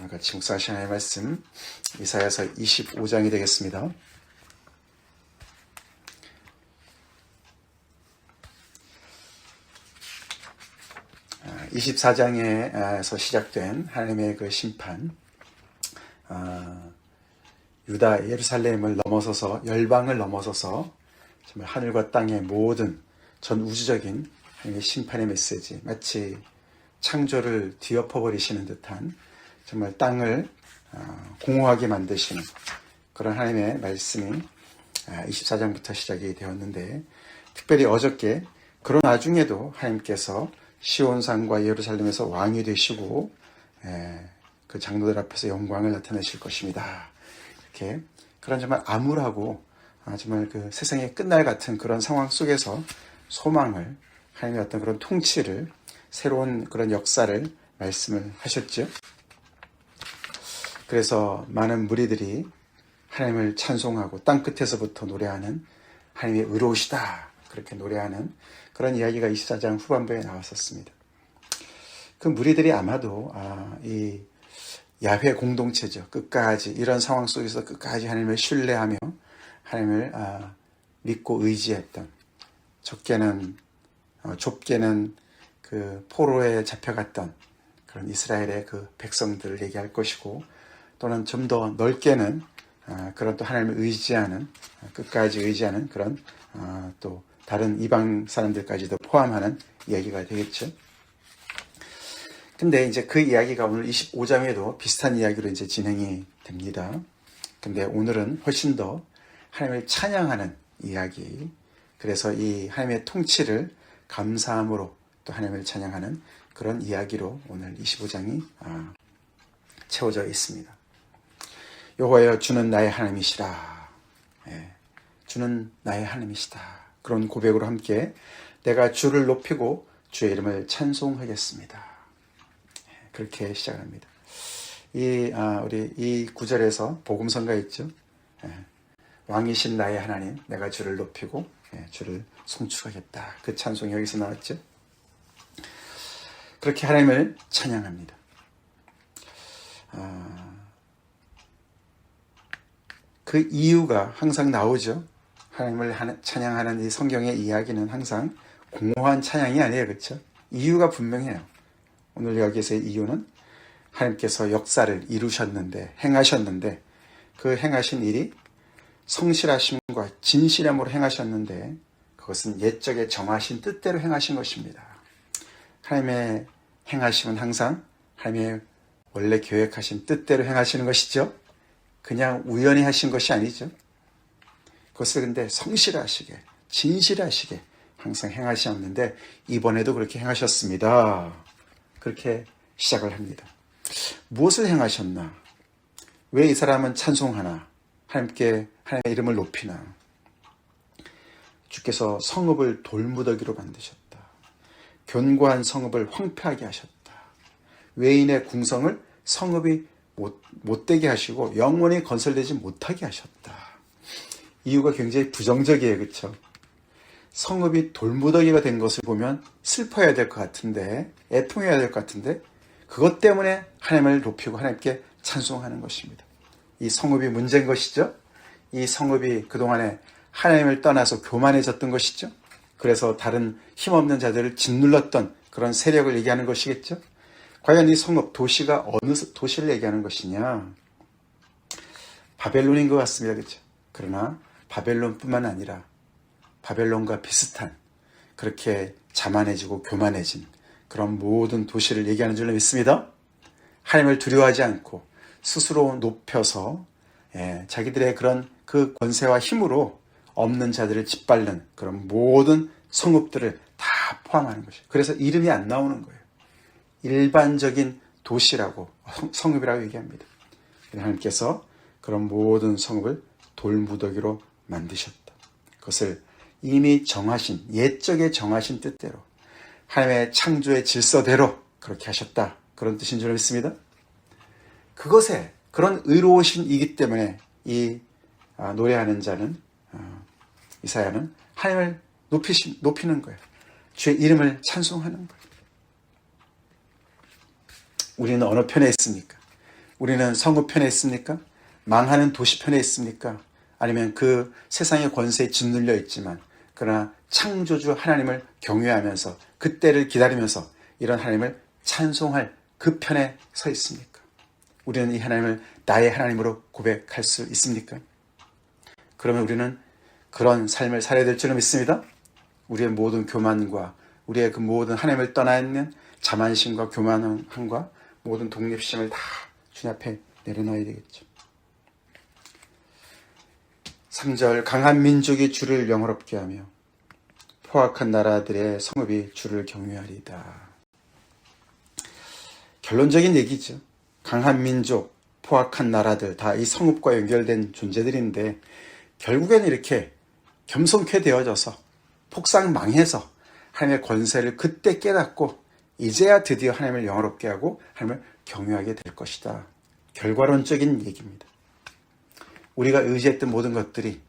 오늘 같이 묵상하신 하나님의 말씀 이사야서 25장이 되겠습니다. 24장에서 시작된 하나님의 그 심판, 유다 예루살렘을 넘어서서 열방을 넘어서서 정말 하늘과 땅의 모든 전 우주적인 하나님의 심판의 메시지, 마치 창조를 뒤엎어버리시는 듯한 정말 땅을 공허하게 만드시는 그런 하나님의 말씀이 24장부터 시작이 되었는데, 특별히 어저께 그런 와중에도 하나님께서 시온산과 예루살렘에서 왕이 되시고 그 장로들 앞에서 영광을 나타내실 것입니다. 이렇게 그런 정말 암울하고 정말 그 세상의 끝날 같은 그런 상황 속에서 소망을, 하나님의 어떤 그런 통치를, 새로운 그런 역사를 말씀을 하셨죠. 그래서 많은 무리들이 하나님을 찬송하고 땅끝에서부터 노래하는 하나님의 의로우시다, 그렇게 노래하는 그런 이야기가 24장 후반부에 나왔었습니다. 그 무리들이 아마도 이 야훼 공동체죠. 끝까지 이런 상황 속에서 끝까지 하나님을 신뢰하며 하나님을 믿고 의지했던, 좁게는 그 포로에 잡혀갔던 그런 이스라엘의 그 백성들을 얘기할 것이고, 또는 좀 더 넓게는 그런 또 하나님을 의지하는, 끝까지 의지하는 그런 또 다른 이방 사람들까지도 포함하는 이야기가 되겠죠. 근데 이제 그 이야기가 오늘 25장에도 비슷한 이야기로 이제 진행이 됩니다. 근데 오늘은 훨씬 더 하나님을 찬양하는 이야기, 그래서 이 하나님의 통치를 감사함으로 또 하나님을 찬양하는 그런 이야기로 오늘 25장이 채워져 있습니다. 여호와여, 주는 나의 하나님이시라. 주는 나의 하나님이시다. 그런 고백으로 함께 내가 주를 높이고 주의 이름을 찬송하겠습니다. 그렇게 시작합니다. 우리 이 구절에서 복음성가 있죠. 왕이신 나의 하나님, 내가 주를 높이고 주를 송축하겠다. 그 찬송이 여기서 나왔죠. 그렇게 하나님을 찬양합니다. 그 이유가 항상 나오죠. 하나님을 찬양하는 이 성경의 이야기는 항상 공허한 찬양이 아니에요. 그렇죠? 이유가 분명해요. 오늘 여기서의 이유는 하나님께서 역사를 이루셨는데, 행하셨는데, 그 행하신 일이 성실하심과 진실함으로 행하셨는데, 그것은 옛적에 정하신 뜻대로 행하신 것입니다. 하나님의 행하심은 항상 하나님의 원래 계획하신 뜻대로 행하시는 것이죠. 그냥 우연히 하신 것이 아니죠. 그것을 근데 성실하시게, 진실하시게 항상 행하셨는데, 이번에도 그렇게 행하셨습니다. 그렇게 시작을 합니다. 무엇을 행하셨나? 왜 이 사람은 찬송하나? 하나님의 이름을 높이나? 주께서 성읍을 돌무더기로 만드셨다. 견고한 성읍을 황폐하게 하셨다. 외인의 궁성을 성읍이 못되게 하시고 영원히 건설되지 못하게 하셨다. 이유가 굉장히 부정적이에요. 그렇죠? 성읍이 돌무더기가 된 것을 보면 슬퍼해야 될 것 같은데, 애통해야 될 것 같은데, 그것 때문에 하나님을 높이고 하나님께 찬송하는 것입니다. 이 성읍이 문제인 것이죠. 이 성읍이 그동안에 하나님을 떠나서 교만해졌던 것이죠. 그래서 다른 힘없는 자들을 짓눌렀던 그런 세력을 얘기하는 것이겠죠. 과연 이 성읍, 도시가 어느 도시를 얘기하는 것이냐? 바벨론인 것 같습니다. 그렇죠? 그러나 바벨론뿐만 아니라 바벨론과 비슷한, 그렇게 자만해지고 교만해진 그런 모든 도시를 얘기하는 줄로 믿습니다. 하나님을 두려워하지 않고 스스로 높여서 자기들의 그런 그 권세와 힘으로 없는 자들을 짓밟는 그런 모든 성읍들을 다 포함하는 것이에요. 그래서 이름이 안 나오는 거예요. 일반적인 도시라고, 성읍이라고 얘기합니다. 하나님께서 그런 모든 성읍을 돌무더기로 만드셨다. 그것을 이미 정하신, 옛적에 정하신 뜻대로, 하나님의 창조의 질서대로 그렇게 하셨다. 그런 뜻인 줄 믿습니다. 그것에, 그런 의로우신 이기 때문에 이 노래하는 자는, 이사야는 하나님을 높이는 거예요. 주의 이름을 찬송하는 거예요. 우리는 어느 편에 있습니까? 우리는 성읍 편에 있습니까? 망하는 도시 편에 있습니까? 아니면 그 세상의 권세에 짓눌려 있지만 그러나 창조주 하나님을 경외하면서 그때를 기다리면서 이런 하나님을 찬송할 그 편에 서 있습니까? 우리는 이 하나님을 나의 하나님으로 고백할 수 있습니까? 그러면 우리는 그런 삶을 살아야 될 줄은 믿습니다. 우리의 모든 교만과 우리의 그 모든 하나님을 떠나 있는 자만심과 교만함과 모든 독립심을 다 주님 앞에 내려놓아야 되겠죠. 3절 강한 민족이 주를 영화롭게 하며 포악한 나라들의 성읍이 주를 경외하리이다. 결론적인 얘기죠. 강한 민족, 포악한 나라들 다 이 성읍과 연결된 존재들인데 결국에는 이렇게 겸손케 되어져서 폭삭망해서 하나님의 권세를 그때 깨닫고 이제야 드디어 하나님을 영화롭게 하고 하나님을 경외하게 될 것이다. 결과론적인 얘기입니다. 우리가 의지했던 모든 것들이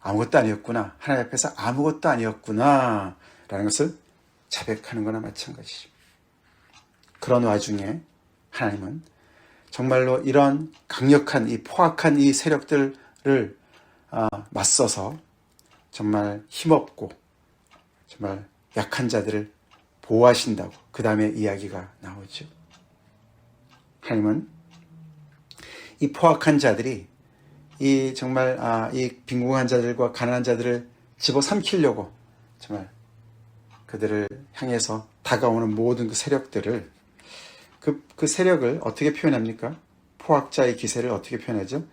아무것도 아니었구나. 하나님 앞에서 아무것도 아니었구나. 라는 것을 자백하는 거나 마찬가지죠. 그런 와중에 하나님은 정말로 이런 강력한 이 포악한 이 세력들을 맞서서 정말 힘없고 정말 약한 자들을 보호하신다고 그 다음에 이야기가 나오죠. 하나님은 이 포악한 자들이 이 정말 이 빈궁한 자들과 가난한 자들을 집어삼키려고 정말 그들을 향해서 다가오는 모든 그 세력들을 그 세력을 어떻게 표현합니까? 포악자의 기세를 어떻게 표현하죠?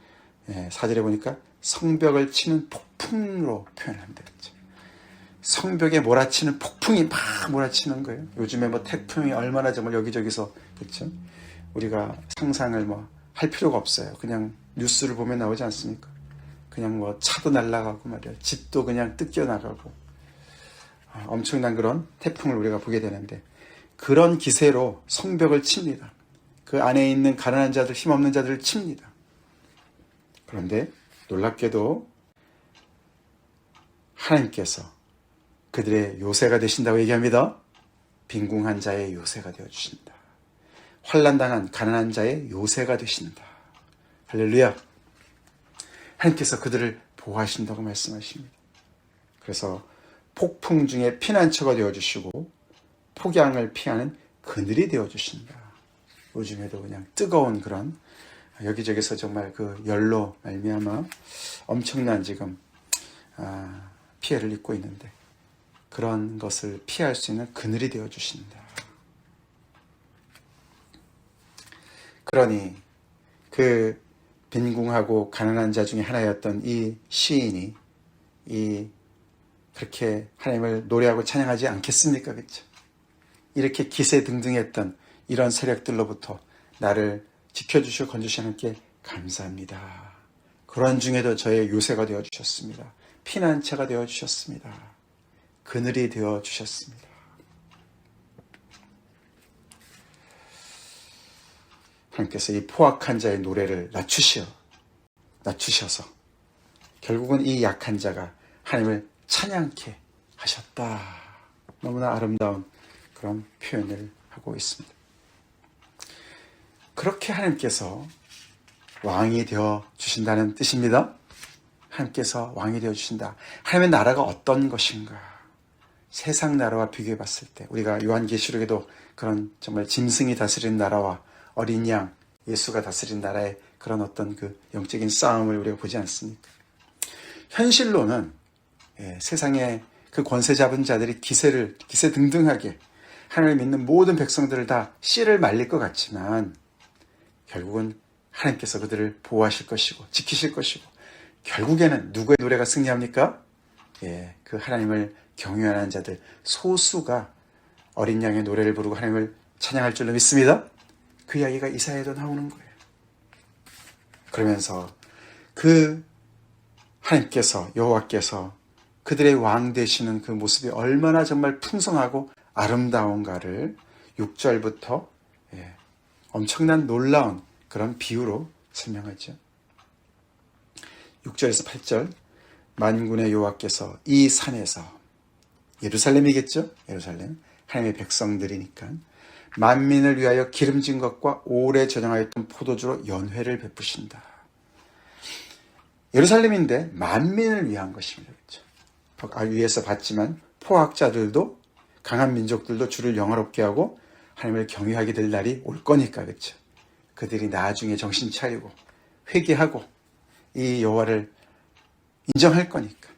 4절에 보니까 성벽을 치는 폭풍으로 표현합니다. 성벽에 몰아치는 폭풍이 막 몰아치는 거예요. 요즘에 뭐 태풍이 얼마나 정말 여기저기서 그렇죠? 우리가 상상을 할 필요가 없어요. 그냥 뉴스를 보면 나오지 않습니까? 그냥 차도 날아가고 말이야. 집도 그냥 뜯겨나가고 엄청난 그런 태풍을 우리가 보게 되는데 그런 기세로 성벽을 칩니다. 그 안에 있는 가난한 자들, 힘없는 자들을 칩니다. 그런데 놀랍게도 하나님께서 그들의 요새가 되신다고 얘기합니다. 빈궁한 자의 요새가 되어주신다. 환난당한 가난한 자의 요새가 되신다. 할렐루야. 하나님께서 그들을 보호하신다고 말씀하십니다. 그래서 폭풍 중에 피난처가 되어주시고 폭양을 피하는 그늘이 되어주신다. 요즘에도 그냥 뜨거운 그런 여기저기서 정말 그 열로 말미암아 엄청난 지금 피해를 입고 있는데 그런 것을 피할 수 있는 그늘이 되어주신다. 그러니 그 빈궁하고 가난한 자 중에 하나였던 이 시인이 그렇게 하나님을 노래하고 찬양하지 않겠습니까? 그렇죠? 이렇게 기세등등했던 이런 세력들로부터 나를 지켜주시고 건주시는 하나님께 감사합니다. 그런 중에도 저의 요새가 되어주셨습니다. 피난처가 되어주셨습니다. 그늘이 되어주셨습니다. 하나님께서 이 포악한 자의 노래를 낮추셔서 결국은 이 약한 자가 하나님을 찬양케 하셨다. 너무나 아름다운 그런 표현을 하고 있습니다. 그렇게 하나님께서 왕이 되어 주신다는 뜻입니다. 하나님께서 왕이 되어 주신다. 하나님의 나라가 어떤 것인가? 세상 나라와 비교해 봤을 때 우리가 요한계시록에도 그런 정말 짐승이 다스리는 나라와 어린 양 예수가 다스린 나라의 그런 어떤 그 영적인 싸움을 우리가 보지 않습니까? 현실로는 세상의 그 권세 잡은 자들이 기세등등하게 하나님을 믿는 모든 백성들을 다 씨를 말릴 것 같지만 결국은 하나님께서 그들을 보호하실 것이고 지키실 것이고 결국에는 누구의 노래가 승리합니까? 그 하나님을 경외하는 자들 소수가 어린 양의 노래를 부르고 하나님을 찬양할 줄로 믿습니다. 그 이야기가 이사야에도 나오는 거예요. 그러면서 그 하나님께서 여호와께서 그들의 왕 되시는 그 모습이 얼마나 정말 풍성하고 아름다운가를 6절부터 엄청난 놀라운 그런 비유로 설명하죠. 6절에서 8절 만군의 여호와께서 이 산에서 예루살렘이겠죠? 예루살렘 하나님의 백성들이니까 만민을 위하여 기름진 것과 오래 저장하였던 포도주로 연회를 베푸신다. 예루살렘인데 만민을 위한 것입니다. 그렇죠? 위에서 봤지만 포학자들도 강한 민족들도 주를 영화롭게 하고 하나님을 경외하게 될 날이 올 거니까. 그렇죠? 그들이 나중에 정신 차리고 회개하고 이 여호와를 인정할 거니까.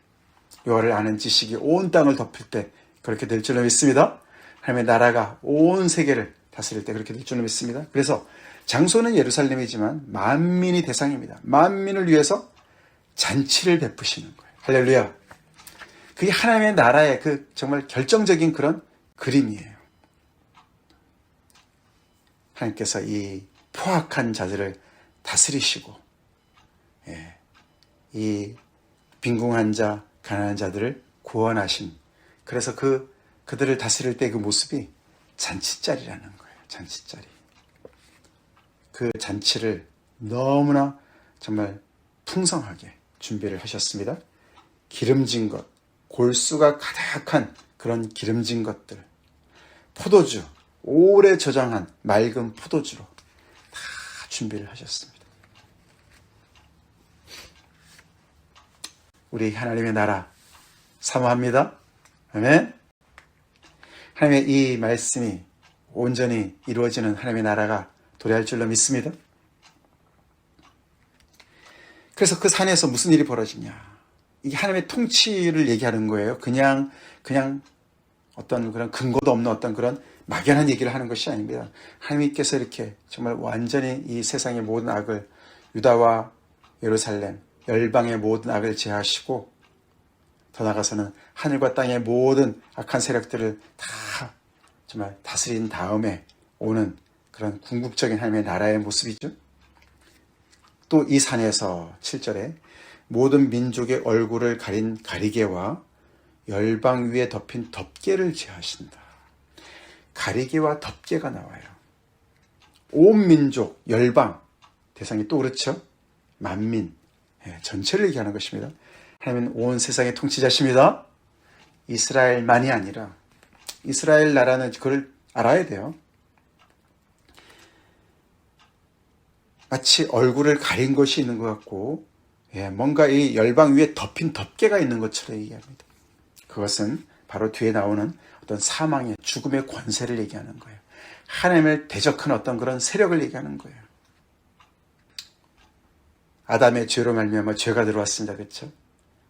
여호와를 아는 지식이 온 땅을 덮을 때 그렇게 될 줄로 믿습니다. 하나님의 나라가 온 세계를 다스릴 때 그렇게 될 줄로 믿습니다. 그래서 장소는 예루살렘이지만 만민이 대상입니다. 만민을 위해서 잔치를 베푸시는 거예요. 할렐루야. 그게 하나님의 나라의 그 정말 결정적인 그런 그림이에요. 하나님께서 이 포악한 자들을 다스리시고, 이 빈궁한 자, 가난한 자들을 구원하신, 그래서 그들을 다스릴 때 그 모습이 잔치자리라는 거예요. 잔치자리. 그 잔치를 너무나 정말 풍성하게 준비를 하셨습니다. 기름진 것, 골수가 가득한 그런 기름진 것들, 포도주, 오래 저장한 맑은 포도주로 다 준비를 하셨습니다. 우리 하나님의 나라 사모합니다. 아멘. 하나님의 이 말씀이 온전히 이루어지는 하나님의 나라가 도래할 줄로 믿습니다. 그래서 그 산에서 무슨 일이 벌어지냐? 이게 하나님의 통치를 얘기하는 거예요. 그냥 어떤 그런 근거도 없는 어떤 그런 막연한 얘기를 하는 것이 아닙니다. 하나님께서 이렇게 정말 완전히 이 세상의 모든 악을, 유다와 예루살렘, 열방의 모든 악을 제하시고, 더 나아가서는 하늘과 땅의 모든 악한 세력들을 다 정말 다스린 다음에 오는 그런 궁극적인 하나님의 나라의 모습이죠. 또 이 산에서 7절에 모든 민족의 얼굴을 가린 가리개와 열방 위에 덮인 덮개를 제하신다. 가리개와 덮개가 나와요. 온 민족, 열방, 대상이 또 그렇죠. 만민, 전체를 얘기하는 것입니다. 하나님은 온 세상의 통치자십니다. 이스라엘만이 아니라, 이스라엘 나라는 그걸 알아야 돼요. 마치 얼굴을 가린 것이 있는 것 같고, 뭔가 이 열방 위에 덮인 덮개가 있는 것처럼 얘기합니다. 그것은 바로 뒤에 나오는 어떤 사망의, 죽음의 권세를 얘기하는 거예요. 하나님을 대적하는 어떤 그런 세력을 얘기하는 거예요. 아담의 죄로 말미암아 죄가 들어왔습니다. 그렇죠?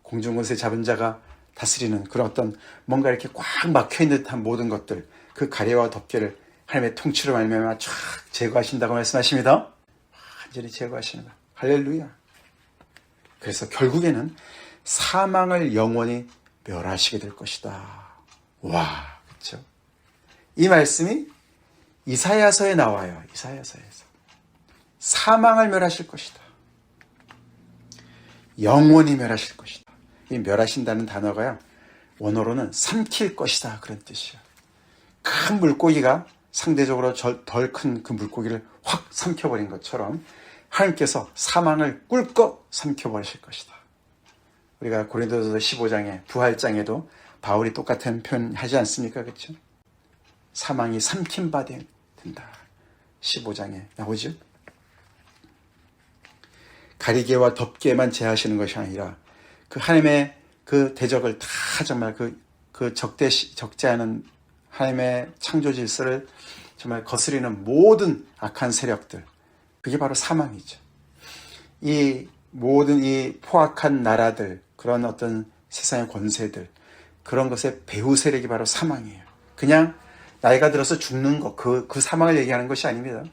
공중권세 잡은 자가 다스리는 그런 어떤 뭔가 이렇게 꽉 막혀있는 듯한 모든 것들, 그 가래와 덮개를 하나님의 통치로 말미암아 쫙 제거하신다고 말씀하십니다. 완전히 제거하시는 거예요. 할렐루야. 그래서 결국에는 사망을 영원히 멸하시게 될 것이다. 와, 그렇죠? 이 말씀이 이사야서에 나와요. 이사야서에서. 사망을 멸하실 것이다. 영원히 멸하실 것이다. 이 멸하신다는 단어가요, 원어로는 삼킬 것이다, 그런 뜻이에요. 큰 물고기가 상대적으로 덜 큰 그 물고기를 확 삼켜버린 것처럼 하나님께서 사망을 꿀꺽 삼켜버리실 것이다. 우리가 고린도서 15장에 부활장에도 바울이 똑같은 표현 하지 않습니까? 그렇죠? 사망이 삼킨 바 된다. 15장에 나오죠. 가리개와 덮개만 제하시는 것이 아니라 그 하나님의 그 대적을 다 정말 그 적재하는 하나님의 창조 질서를 정말 거스리는 모든 악한 세력들, 그게 바로 사망이죠. 이 모든 이 포악한 나라들, 그런 어떤 세상의 권세들, 그런 것의 배후 세력이 바로 사망이에요. 그냥 나이가 들어서 죽는 것, 그 사망을 얘기하는 것이 아닙니다.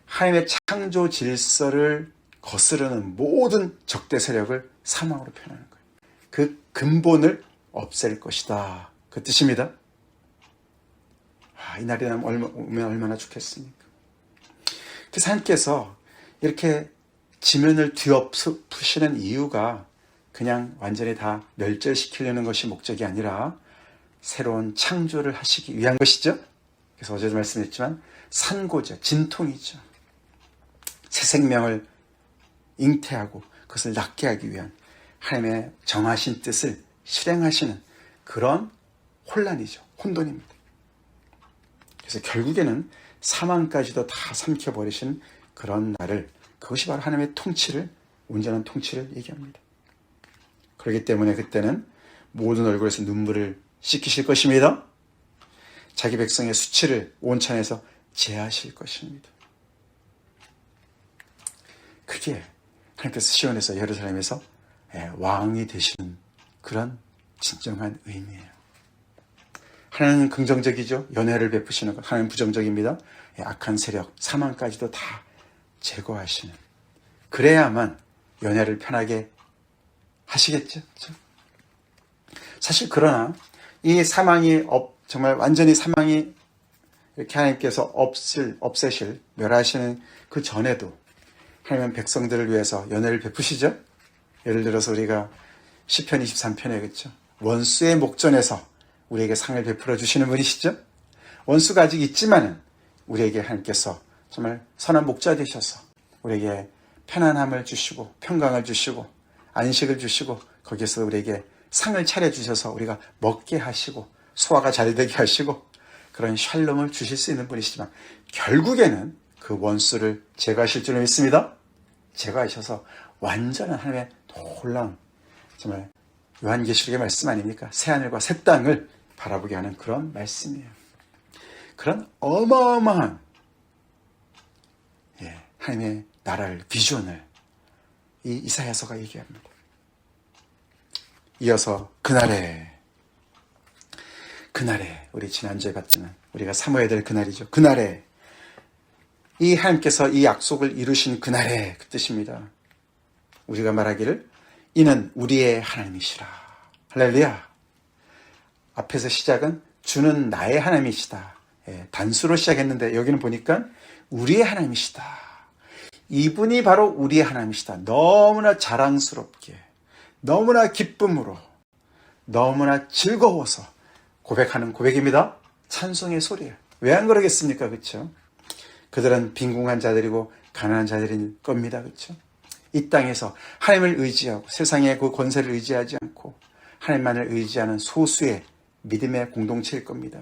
하나님의 창조 질서를 거스르는 모든 적대 세력을 사망으로 표현하는 거예요. 그 근본을 없앨 것이다. 그 뜻입니다. 이 날이 오면 얼마나 좋겠습니까? 그래서 하나님께서 이렇게 지면을 뒤엎으시는 이유가 그냥 완전히 다 멸절시키려는 것이 목적이 아니라 새로운 창조를 하시기 위한 것이죠. 그래서 어제도 말씀드렸지만 산고죠. 진통이죠. 새 생명을 잉태하고 그것을 낫게 하기 위한 하나님의 정하신 뜻을 실행하시는 그런 혼란이죠. 혼돈입니다. 그래서 결국에는 사망까지도 다 삼켜버리신 그런 날을, 그것이 바로 하나님의 통치를, 온전한 통치를 얘기합니다. 그렇기 때문에 그때는 모든 얼굴에서 눈물을 씻기실 것입니다. 자기 백성의 수치를 온천에서 제하실 것입니다. 그게 하나님께서 시온에서, 예루살렘에서 왕이 되시는 그런 진정한 의미예요. 하나님은 긍정적이죠. 연회를 베푸시는 것. 하나님은 부정적입니다. 악한 세력, 사망까지도 다 제거하시는. 그래야만 연회를 편하게 하시겠죠. 사실 그러나 이 사망이 정말 완전히 사망이 이렇게 하나님께서 없애실, 멸하시는 그 전에도 하나님은 백성들을 위해서 연회를 베푸시죠. 예를 들어서 우리가 시편 23편에 그렇죠. 원수의 목전에서 우리에게 상을 베풀어 주시는 분이시죠. 원수가 아직 있지만은 우리에게 하나님께서 정말 선한 목자 되셔서 우리에게 편안함을 주시고 평강을 주시고 안식을 주시고 거기에서 우리에게 상을 차려주셔서 우리가 먹게 하시고 소화가 잘 되게 하시고 그런 샬롬을 주실 수 있는 분이시지만 결국에는 그 원수를 제거하실 줄을 믿습니다. 제거하셔서 완전한 하나님의 놀라운 정말 요한계시록의 말씀 아닙니까? 새하늘과 새 땅을 바라보게 하는 그런 말씀이에요. 그런 어마어마한 하나님의 나라를, 비전을 이 이사야서가 얘기합니다. 이어서 그날에 우리 지난주에 봤지만 우리가 사모해야 될 그날이죠. 그날에 이 하나님께서 이 약속을 이루신 그날에 그 뜻입니다. 우리가 말하기를 이는 우리의 하나님이시라. 할렐루야. 앞에서 시작은 주는 나의 하나님이시다. 단수로 시작했는데 여기는 보니까 우리의 하나님이시다. 이분이 바로 우리의 하나님이시다. 너무나 자랑스럽게, 너무나 기쁨으로, 너무나 즐거워서 고백하는 고백입니다. 찬송의 소리예요. 왜 안 그러겠습니까? 그렇죠? 그들은 빈궁한 자들이고 가난한 자들일 겁니다. 그렇죠? 이 땅에서 하나님을 의지하고 세상의 그 권세를 의지하지 않고 하나님만을 의지하는 소수의 믿음의 공동체일 겁니다.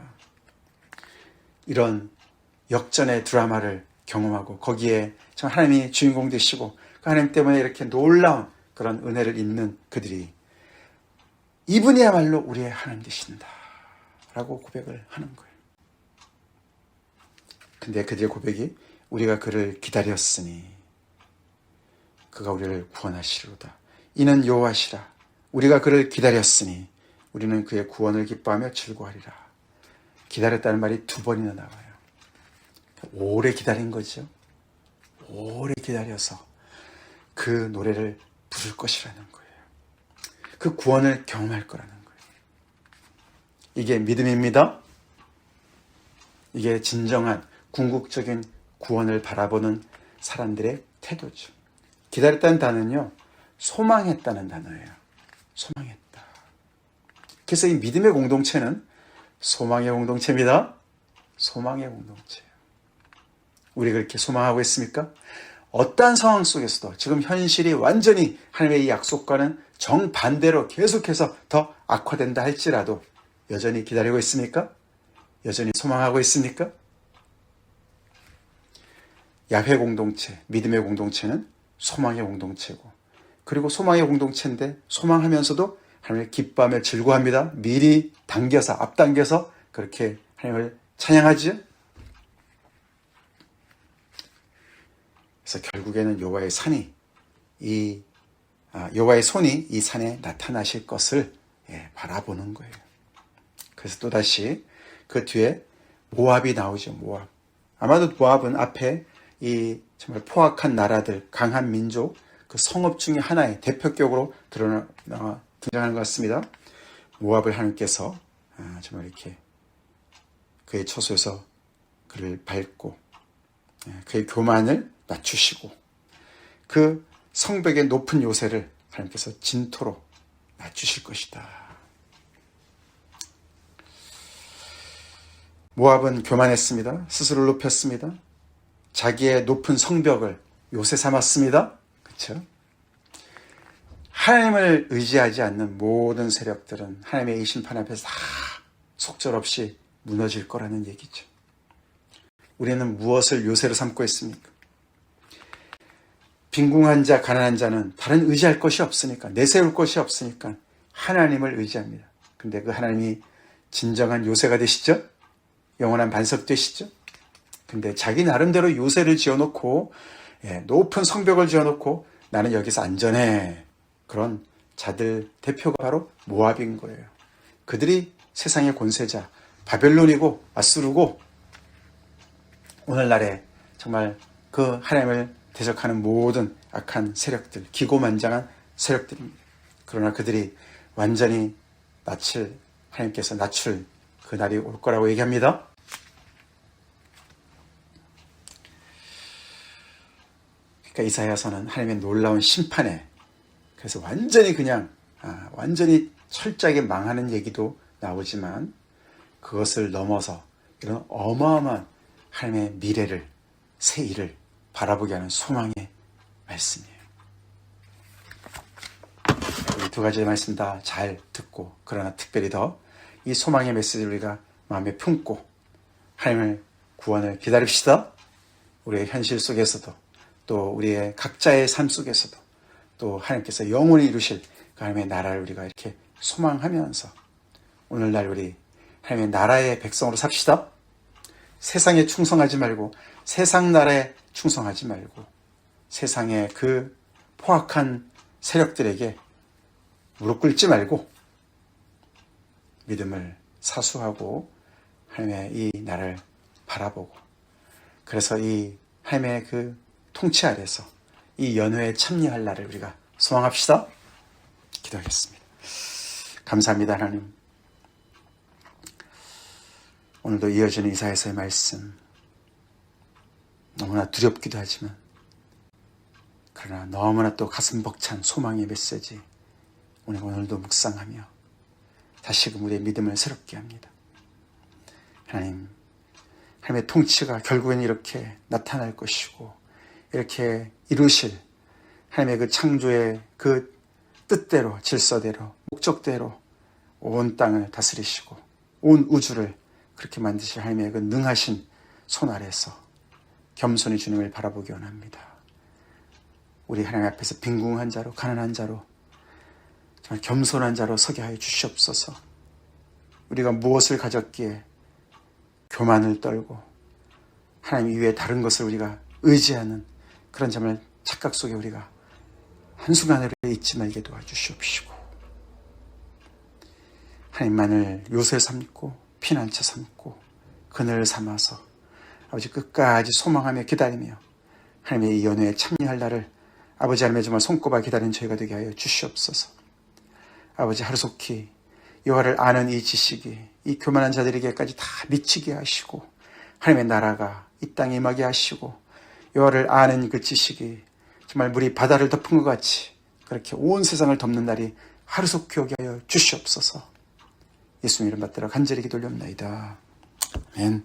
이런 역전의 드라마를 경험하고 거기에 참 하나님이 주인공 되시고 그 하나님 때문에 이렇게 놀라운 그런 은혜를 입는 그들이 이분이야말로 우리의 하나님 되신다 라고 고백을 하는 거예요. 근데 그들의 고백이 우리가 그를 기다렸으니 그가 우리를 구원하시리로다. 이는 여호와시라. 우리가 그를 기다렸으니 우리는 그의 구원을 기뻐하며 즐거워하리라. 기다렸다는 말이 2번이나 나와요. 오래 기다린 거죠. 오래 기다려서 그 노래를 부를 것이라는 거예요. 그 구원을 경험할 거라는 거예요. 이게 믿음입니다. 이게 진정한 궁극적인 구원을 바라보는 사람들의 태도죠. 기다렸다는 단어는요, 소망했다는 단어예요. 소망했다. 그래서 이 믿음의 공동체는 소망의 공동체입니다. 소망의 공동체예요. 우리 그렇게 소망하고 있습니까? 어떠한 상황 속에서도 지금 현실이 완전히 하나님의 이 약속과는 정반대로 계속해서 더 악화된다 할지라도 여전히 기다리고 있습니까? 여전히 소망하고 있습니까? 야훼 공동체, 믿음의 공동체는 소망의 공동체고, 그리고 소망의 공동체인데 소망하면서도 하나님을 기뻐하며 즐거워합니다. 미리 당겨서, 앞당겨서 그렇게 하나님을 찬양하죠. 그래서 결국에는 여호와의 손이 이 산에 나타나실 것을 바라보는 거예요. 그래서 또다시 그 뒤에 모압이 나오죠. 모압. 아마도 모압은 앞에 이 정말 포악한 나라들, 강한 민족, 그 성읍 중에 하나의 대표격으로 등장하는 것 같습니다. 모압을 하나님께서 정말 이렇게 그의 처소에서 그를 밟고 그의 교만을 낮추시고 그 성벽의 높은 요새를 하나님께서 진토로 낮추실 것이다. 모압은 교만했습니다. 스스로를 높였습니다. 자기의 높은 성벽을 요새 삼았습니다. 그렇죠? 하나님을 의지하지 않는 모든 세력들은 하나님의 이 심판 앞에서 다 속절없이 무너질 거라는 얘기죠. 우리는 무엇을 요새로 삼고 있습니까? 빈궁한 자, 가난한 자는 다른 의지할 것이 없으니까, 내세울 것이 없으니까 하나님을 의지합니다. 근데 그 하나님이 진정한 요새가 되시죠? 영원한 반석 되시죠? 근데 자기 나름대로 요새를 지어놓고 높은 성벽을 지어놓고 나는 여기서 안전해. 그런 자들 대표가 바로 모압인 거예요. 그들이 세상의 권세자, 바벨론이고 아수르고 오늘날에 정말 그 하나님을 대적하는 모든 악한 세력들, 기고만장한 세력들입니다. 그러나 그들이 완전히 하나님께서 낮출 그 날이 올 거라고 얘기합니다. 그러니까 이사야서는 하나님의 놀라운 심판에, 그래서 완전히 완전히 철저하게 망하는 얘기도 나오지만 그것을 넘어서 이런 어마어마한 하나님의 미래를, 새 일을 바라보게 하는 소망의 말씀이에요. 이 두 가지의 말씀 다 잘 듣고, 그러나 특별히 더 이 소망의 메시지를 우리가 마음에 품고 하나님의 구원을 기다립시다. 우리의 현실 속에서도, 또 우리의 각자의 삶 속에서도, 또 하나님께서 영원히 이루실 그 하나님의 나라를 우리가 이렇게 소망하면서 오늘날 우리 하나님의 나라의 백성으로 삽시다. 세상에 충성하지 말고, 세상 나라에 충성하지 말고, 세상의 그 포악한 세력들에게 무릎 꿇지 말고 믿음을 사수하고 하나님의 이 나라를 바라보고, 그래서 이 하나님의 그 통치 아래서 이 연회에 참여할 날을 우리가 소망합시다. 기도하겠습니다. 감사합니다. 하나님, 오늘도 이어지는 이사야서의 말씀 너무나 두렵기도 하지만, 그러나 너무나 또 가슴 벅찬 소망의 메시지 오늘도 묵상하며 다시금 우리의 믿음을 새롭게 합니다. 하나님의 통치가 결국엔 이렇게 나타날 것이고, 이렇게 이루실 하나님의 그 창조의 그 뜻대로, 질서대로, 목적대로 온 땅을 다스리시고 온 우주를 그렇게 만드실 하나님의 그 능하신 손 아래서 겸손히 주님을 바라보기 원합니다. 우리 하나님 앞에서 빈궁한 자로, 가난한 자로, 정말 겸손한 자로 서게 하여 주시옵소서. 우리가 무엇을 가졌기에 교만을 떨고 하나님 이외에 다른 것을 우리가 의지하는 그런 정말 착각 속에 우리가 한순간에 잊지 말게 도와주시옵시고, 하나님만을 요새 삼고 피난처 삼고 그늘 삼아서 아버지 끝까지 소망하며 기다리며 하나님의 이 연회에 참여할 날을 아버지 하나님의 정말 손꼽아 기다리는 저희가 되게 하여 주시옵소서. 아버지, 하루속히 여호와를 아는 이 지식이 이 교만한 자들에게까지 다 미치게 하시고, 하나님의 나라가 이 땅에 임하게 하시고, 여호와를 아는 그 지식이 정말 물이 바다를 덮은 것 같이 그렇게 온 세상을 덮는 날이 하루속히 오게 하여 주시옵소서. 예수님 이름 받들어 간절히 기도 올려옵나이다. 아멘.